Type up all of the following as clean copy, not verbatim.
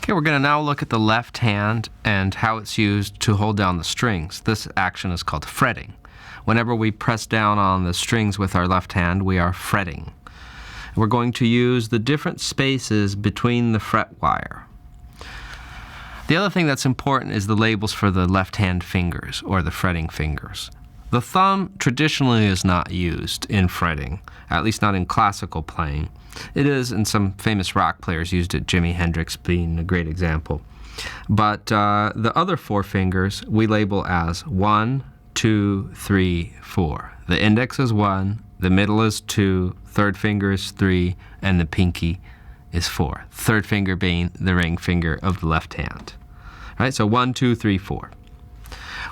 Okay, we're going to now look at the left hand and how it's used to hold down the strings. This action is called fretting. Whenever we press down on the strings with our left hand, we are fretting. We're going to use the different spaces between the fret wire. The other thing that's important is the labels for the left hand fingers, or the fretting fingers. The thumb traditionally is not used in fretting, at least not in classical playing. It is in some famous rock players used it, Jimi Hendrix being a great example. But the other four fingers we label as 1, 2, 3, 4. The index is 1, the middle is 2, third finger is 3, and the pinky is 4. Third finger being the ring finger of the left hand. All right, so 1, 2, 3, 4.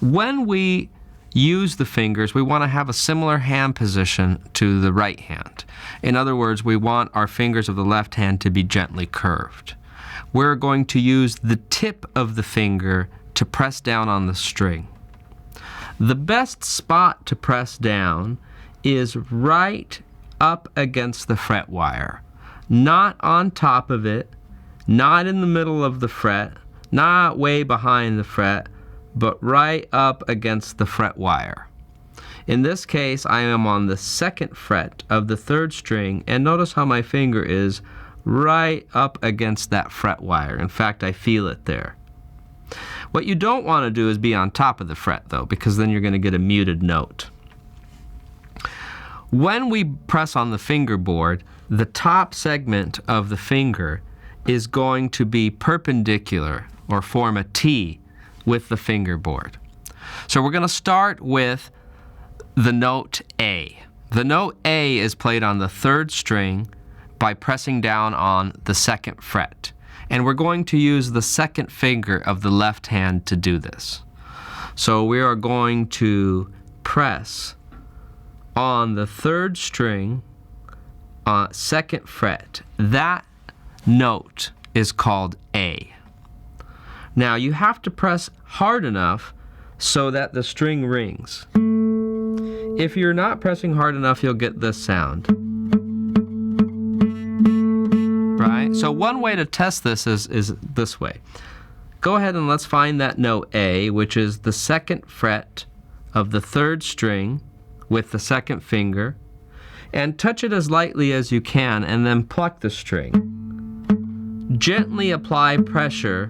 When we use the fingers, we want to have a similar hand position to the right hand. In other words, we want our fingers of the left hand to be gently curved. We're going to use the tip of the finger to press down on the string. The best spot to press down is right up against the fret wire. Not on top of it, not in the middle of the fret, not way behind the fret, but right up against the fret wire. In this case, I am on the second fret of the third string, and notice how my finger is right up against that fret wire. In fact, I feel it there. What you don't want to do is be on top of the fret, though, because then you're going to get a muted note. When we press on the fingerboard, the top segment of the finger is going to be perpendicular, or form a T, with the fingerboard. So we're going to start with the note A. The note A is played on the third string by pressing down on the second fret. And we're going to use the second finger of the left hand to do this. So we are going to press on the third string, second fret. That note is called A. Now you have to press hard enough so that the string rings. If you're not pressing hard enough, you'll get this sound. Right? So one way to test this is this way. Go ahead and let's find that note A, which is the second fret of the third string with the second finger, and touch it as lightly as you can and then pluck the string. Gently apply pressure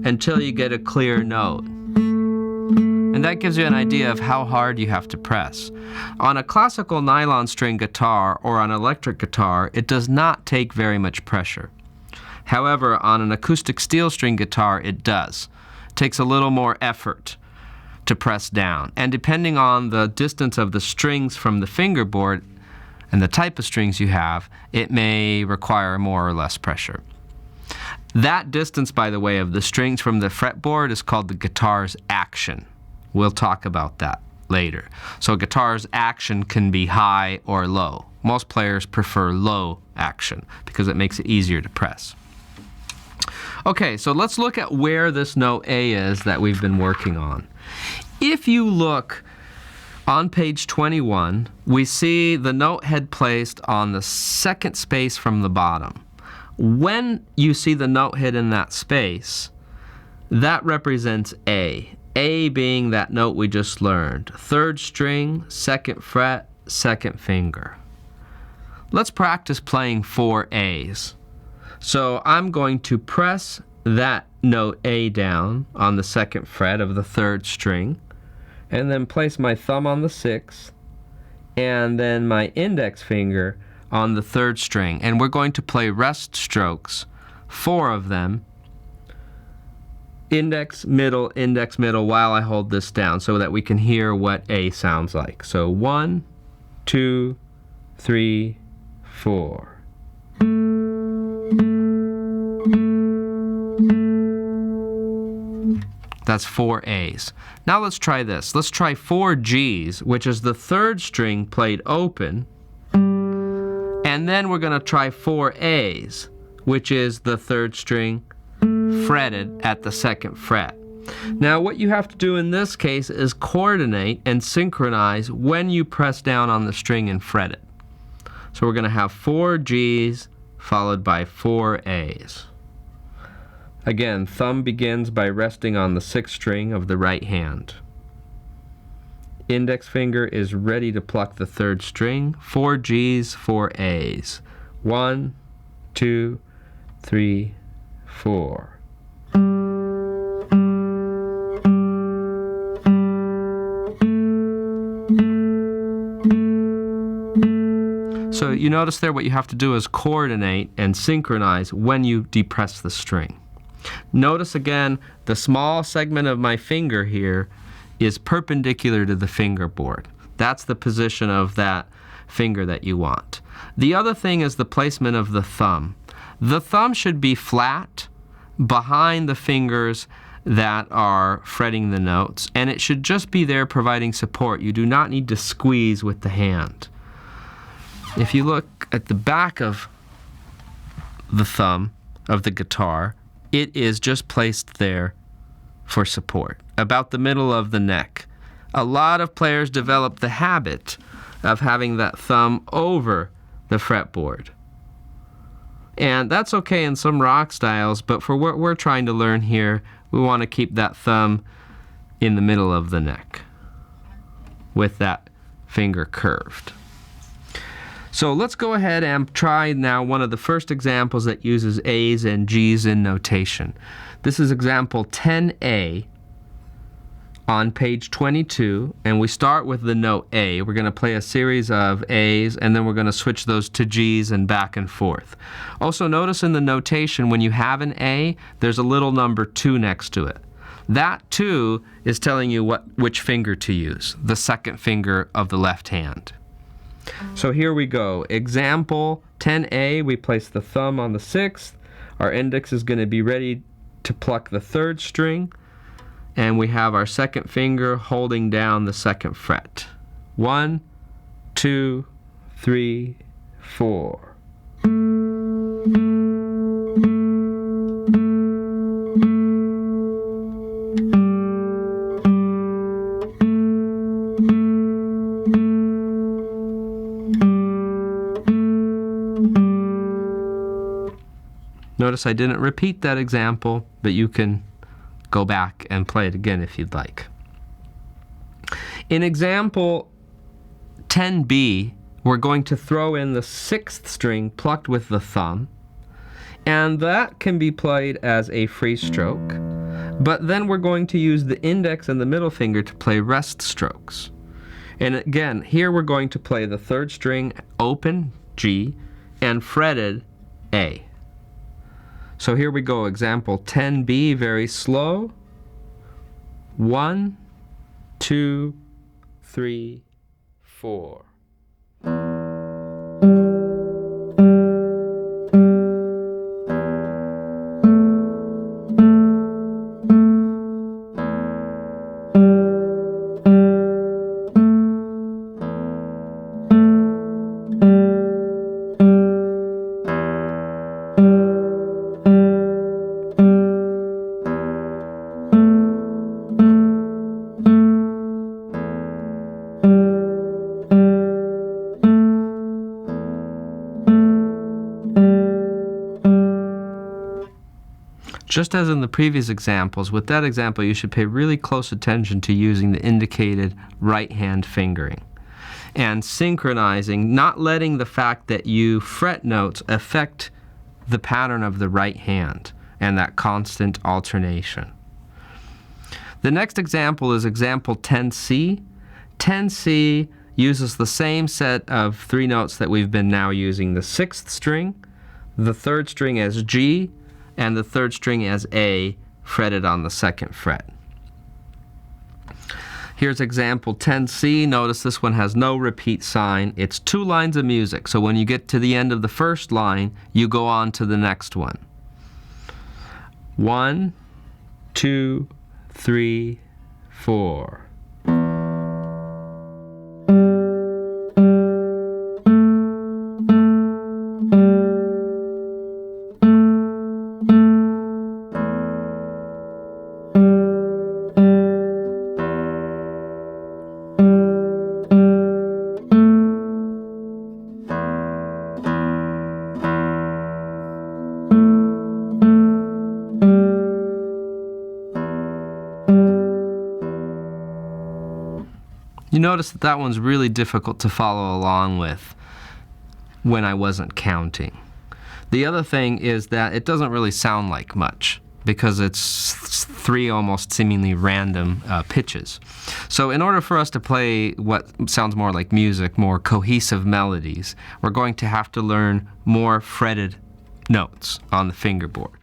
until you get a clear note. And that gives you an idea of how hard you have to press. On a classical nylon string guitar or on electric guitar, it does not take very much pressure. However, on an acoustic steel string guitar, it does. It takes a little more effort to press down. And depending on the distance of the strings from the fingerboard and the type of strings you have, it may require more or less pressure. That distance, by the way, of the strings from the fretboard is called the guitar's action. We'll talk about that later. So a guitar's action can be high or low. Most players prefer low action because it makes it easier to press. Okay, so let's look at where this note A is that we've been working on. If you look on page 21, we see the note head placed on the second space from the bottom. When you see the note head in that space, that represents A. A being that note we just learned. Third string, second fret, second finger. Let's practice playing 4 A's. So I'm going to press that note A down on the second fret of the third string, and then place my thumb on the 6th, and then my index finger on the third string. And we're going to play rest strokes, 4 of them, index, middle, while I hold this down so that we can hear what A sounds like. So 1, 2, 3, 4. That's 4 A's. Now let's try this. Let's try 4 G's, which is the third string played open. And then we're going to try 4 A's, which is the third string fretted at the second fret. Now what you have to do in this case is coordinate and synchronize when you press down on the string and fret it. So we're going to have 4 G's followed by 4 A's. Again, thumb begins by resting on the 6th string of the right hand. Index finger is ready to pluck the 3rd string. 4 G's, 4 A's. 1, 2, 3, 4. So you notice there what you have to do is coordinate and synchronize when you depress the string. Notice again, the small segment of my finger here is perpendicular to the fingerboard. That's the position of that finger that you want. The other thing is the placement of the thumb. The thumb should be flat behind the fingers that are fretting the notes, and it should just be there providing support. You do not need to squeeze with the hand. If you look at the back of the thumb of the guitar, it is just placed there for support, about the middle of the neck. A lot of players develop the habit of having that thumb over the fretboard. And that's okay in some rock styles, but for what we're trying to learn here, we want to keep that thumb in the middle of the neck with that finger curved. So let's go ahead and try now one of the first examples that uses A's and G's in notation. This is example 10A on page 22, and we start with the note A. We're going to play a series of A's, and then we're going to switch those to G's and back and forth. Also notice in the notation when you have an A, there's a little number 2 next to it. That 2 is telling you which finger to use, the 2nd finger of the left hand. So here we go. Example 10A, we place the thumb on the 6th. Our index is going to be ready to pluck the 3rd string. And we have our 2nd finger holding down the 2nd fret. 1, 2, 3, 4. Notice I didn't repeat that example, but you can go back and play it again if you'd like. In example 10B, we're going to throw in the 6th string plucked with the thumb, and that can be played as a free stroke, but then we're going to use the index and the middle finger to play rest strokes. And again, here we're going to play the 3rd string open, G, and fretted, A. So here we go, example 10B, very slow. 1, 2, 3, 4. Just as in the previous examples, with that example you should pay really close attention to using the indicated right hand fingering and synchronizing, not letting the fact that you fret notes affect the pattern of the right hand and that constant alternation. The next example is example 10C. 10C uses the same set of 3 notes that we've been now using, the 6th string, the 3rd string as G, and the 3rd string as A, fretted on the 2nd fret. Here's example 10C. Notice this one has no repeat sign. It's 2 lines of music, so when you get to the end of the first line, you go on to the next one. 1, 2, 3, 4. You notice that that one's really difficult to follow along with when I wasn't counting. The other thing is that it doesn't really sound like much because it's 3 almost seemingly random pitches. So in order for us to play what sounds more like music, more cohesive melodies, we're going to have to learn more fretted notes on the fingerboard.